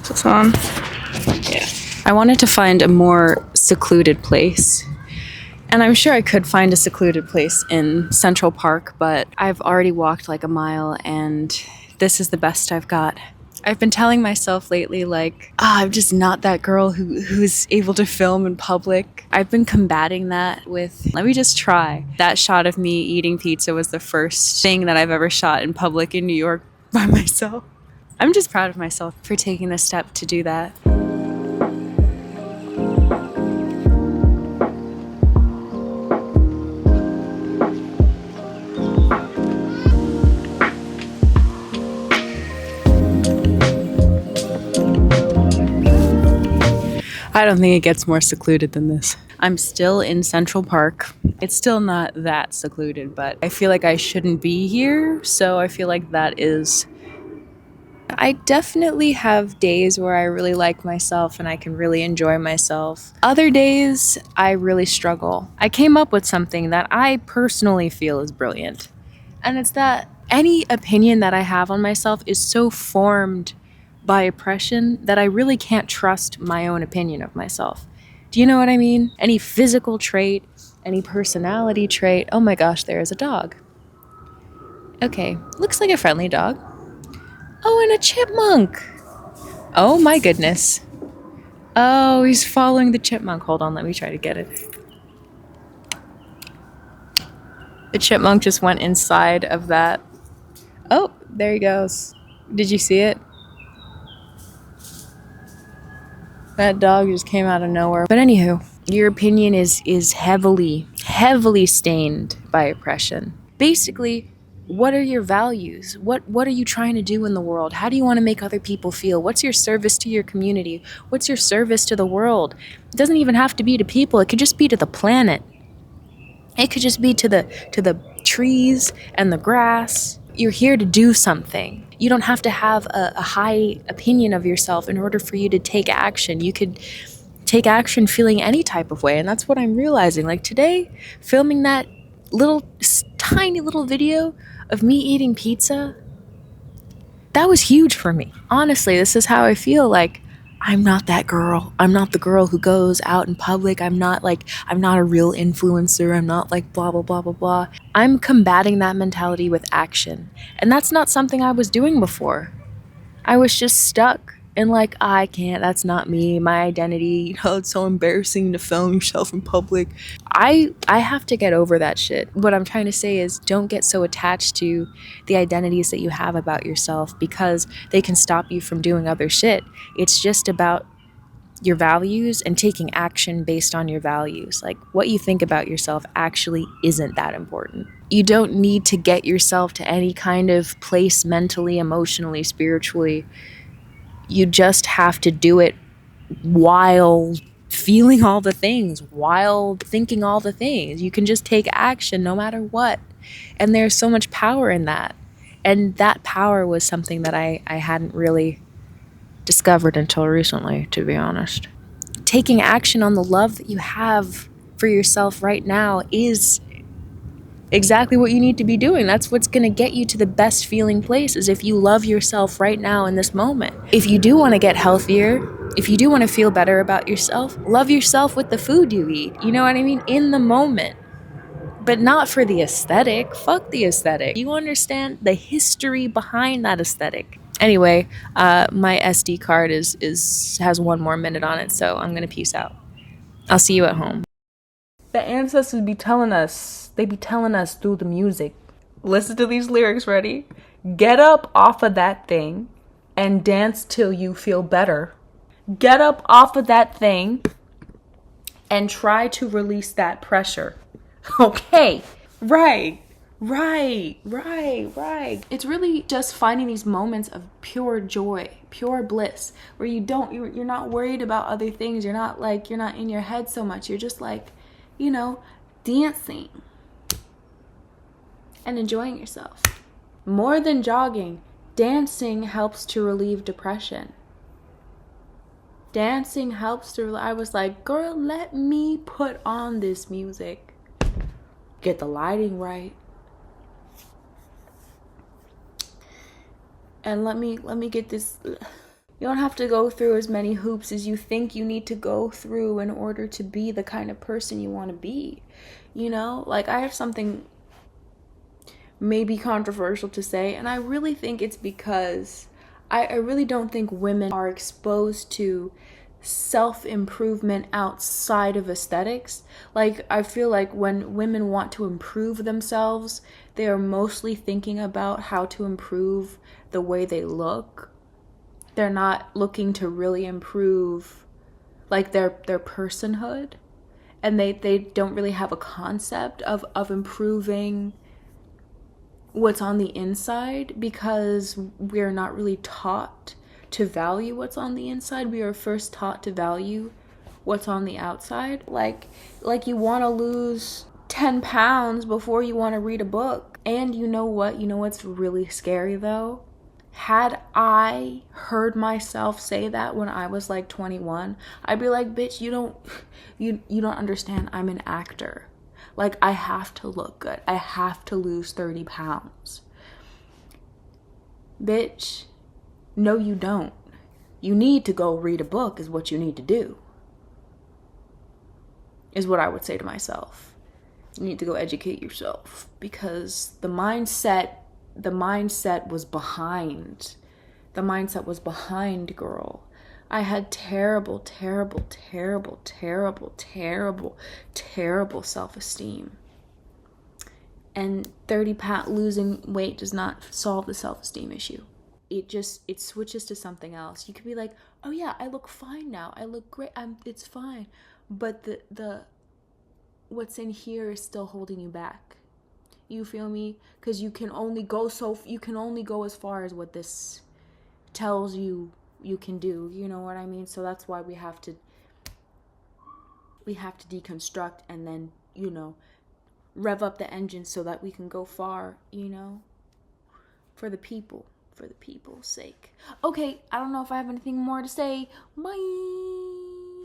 Is this on? Yeah. I wanted to find a more secluded place. And I'm sure I could find a secluded place in Central Park, but I've already walked like a mile and this is the best I've got. I've been telling myself lately, like, I'm just not that girl who's able to film in public. I've been combating that with, let me just try. That shot of me eating pizza was the first thing that I've ever shot in public in New York by myself. I'm just proud of myself for taking the step to do that. I don't think it gets more secluded than this. I'm still in Central Park. It's still not that secluded, but I feel like I shouldn't be here, so I feel like that is... I definitely have days where I really like myself and I can really enjoy myself. Other days, I really struggle. I came up with something that I personally feel is brilliant, and it's that any opinion that I have on myself is so formed by oppression that I really can't trust my own opinion of myself. Do you know what I mean? Any physical trait, any personality trait. Oh my gosh, there is a dog. Okay, looks like a friendly dog. Oh, and a chipmunk. Oh my goodness. Oh, he's following the chipmunk. Hold on, let me try to get it. The chipmunk just went inside of that. Oh, there he goes. Did you see it? That dog just came out of nowhere. But anywho, your opinion is heavily stained by oppression. Basically, what are your values? What are you trying to do in the world? How do you want to make other people feel? What's your service to your community? What's your service to the world? It doesn't even have to be to people. It could just be to the planet. It could just be to the trees and the grass. You're here to do something. You don't have to have a high opinion of yourself in order for you to take action. You could take action feeling any type of way, and that's what I'm realizing. Like today, filming that tiny little video of me eating pizza, that was huge for me. Honestly, this is how I feel. Like, I'm not that girl. I'm not the girl who goes out in public. I'm not a real influencer. I'm not like blah, blah, blah, blah, blah. I'm combating that mentality with action. And that's not something I was doing before. I was just stuck in like, I can't, that's not me, my identity. It's so embarrassing to film yourself in public. I have to get over that shit. What I'm trying to say is don't get so attached to the identities that you have about yourself because they can stop you from doing other shit. It's just about your values and taking action based on your values. Like what you think about yourself actually isn't that important. You don't need to get yourself to any kind of place mentally, emotionally, spiritually. You just have to do it while feeling all the things, while thinking all the things. You can just take action no matter what. And there's so much power in that. And that power was something that I hadn't really discovered until recently, to be honest. Taking action on the love that you have for yourself right now is exactly what you need to be doing. That's what's going to get you to the best feeling place, is if you love yourself right now in this moment. If you do want to get healthier, if you do want to feel better about yourself, love yourself with the food you eat. You know what I mean? In the moment. But not for the aesthetic. Fuck the aesthetic. You understand the history behind that aesthetic. Anyway, my SD card has 1 more minute on it, so I'm going to peace out. I'll see you at home. The ancestors be telling us, they be telling us through the music. Listen to these lyrics, ready? Get up off of that thing and dance till you feel better. Get up off of that thing and try to release that pressure. Okay, right. It's really just finding these moments of pure joy, pure bliss, where you're not worried about other things. You're not in your head so much. You're just like, dancing and enjoying yourself. More than jogging, dancing helps to relieve depression. Dancing helps to, I was like, girl, let me put on this music. Get the lighting right. And let me get this, You don't have to go through as many hoops as you think you need to go through in order to be the kind of person you want to be. You know, like, I have something maybe controversial to say, and I really think it's because I really don't think women are exposed to self-improvement outside of aesthetics. Like, I feel like when women want to improve themselves, they are mostly thinking about how to improve the way they look. They're not looking to really improve like their personhood, and they don't really have a concept of improving what's on the inside, because we're not really taught to value what's on the inside. We are first taught to value what's on the outside. Like you want to lose 10 pounds before you want to read a book. And you know what? You know what's really scary though? Had I heard myself say that when I was like 21, I'd be like, bitch, you don't understand. I'm an actor. Like, I have to look good. I have to lose 30 pounds. Bitch, no, you don't. You need to go read a book is what you need to do. Is what I would say to myself. You need to go educate yourself, because the mindset was behind. The mindset was behind, girl. I had terrible self-esteem. And 30 pound losing weight does not solve the self-esteem issue. It switches to something else. You could be like, oh yeah, I look fine now. I look great. It's fine. But the what's in here is still holding you back. You feel me? Because you can only go as far as what this tells you can do. You know what I mean? So that's why we have to deconstruct and then, you know, rev up the engine so that we can go far, you know, for the people's sake. Okay, I don't know if I have anything more to say. Bye.